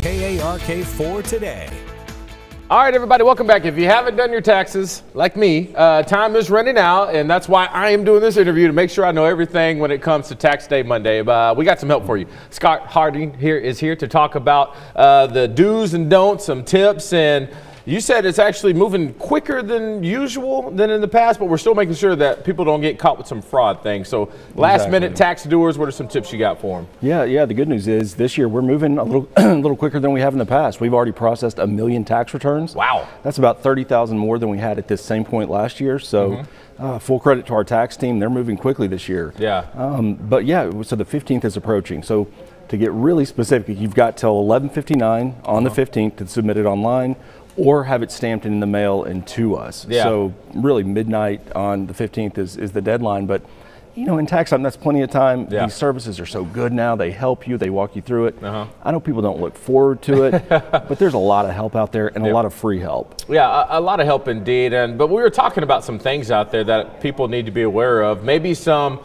KARK4 today. All right, everybody, welcome back. If you haven't done your taxes, like me, time is running out, and that's why I am doing this interview, to make sure I know everything when it comes to Tax Day Monday. We got some help for you. Scott Hardin is here to talk about the do's and don'ts, some tips, and you said it's actually moving quicker than usual than in the past, but we're still making sure that people don't get caught with some fraud things. So last-minute tax doers, what are some tips you got for them? Yeah. The good news is this year we're moving a little quicker than we have in the past. We've already processed 1 million tax returns. Wow. That's about 30,000 more than we had at this same point last year. So full credit to our tax team. They're moving quickly this year. Yeah. But yeah, so the 15th is approaching. So to get really specific, you've got till 11:59 on the 15th to submit it online, or have it stamped in the mail and to us. Yeah. So really midnight on the 15th is the deadline. But you know, in tax time, that's plenty of time. Yeah. These services are so good now. They help you. They walk you through it. I know people don't look forward to it, but there's a lot of help out there and a lot of free help. Yeah, a lot of help indeed. But we were talking about some things out there that people need to be aware of. Maybe some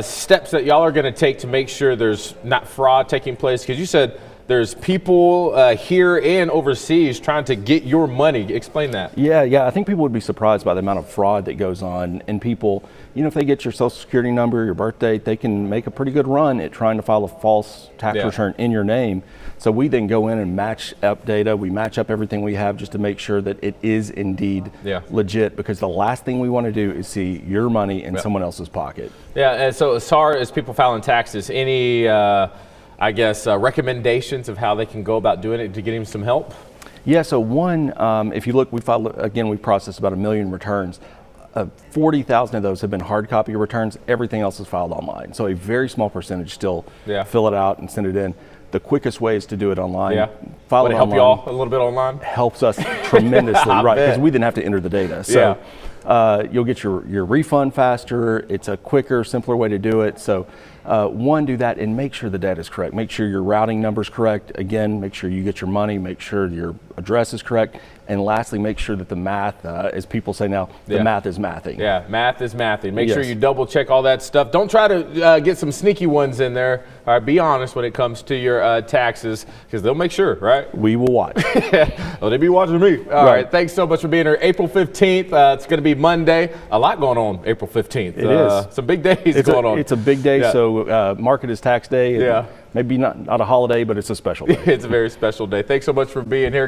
steps that y'all are going to take to make sure there's not fraud taking place. Because you said there's people here and overseas trying to get your money. Explain that. Yeah. I think people would be surprised by the amount of fraud that goes on. And people, you know, if they get your social security number, your birth date, they can make a pretty good run at trying to file a false tax return in your name. So we then go in and match up data. We match up everything we have just to make sure that it is indeed legit, because the last thing we want to do is see your money in someone else's pocket. Yeah, and so as far as people filing taxes, any recommendations of how they can go about doing it to get him some help? Yeah, so one, if you look, we processed about 1 million returns. 40,000 of those have been hard copy returns. Everything else is filed online. So a very small percentage still fill it out and send it in. The quickest way is to do it online. Yeah. File Would it help y'all a little bit online? Helps us tremendously, right? Because we didn't have to enter the data. So you'll get your refund faster. It's a quicker, simpler way to do it. So one, do that and make sure the data is correct. Make sure your routing number is correct. Again, make sure you get your money. Make sure your address is correct. And lastly, make sure that the math, as people say now, the math is mathing. Yeah, math is mathing. Make sure you double check all that stuff. Don't try to get some sneaky ones in there. All right, be honest when it comes to your taxes, because they'll make sure, right? We will watch. Well, they be watching me. All right, thanks so much for being here. April 15th, it's going to be Monday. A lot going on April 15th. It is. Some big days going on. It's a big day, so mark it as tax day. Maybe not a holiday, but it's a special day. It's a very special day. Thanks so much for being here.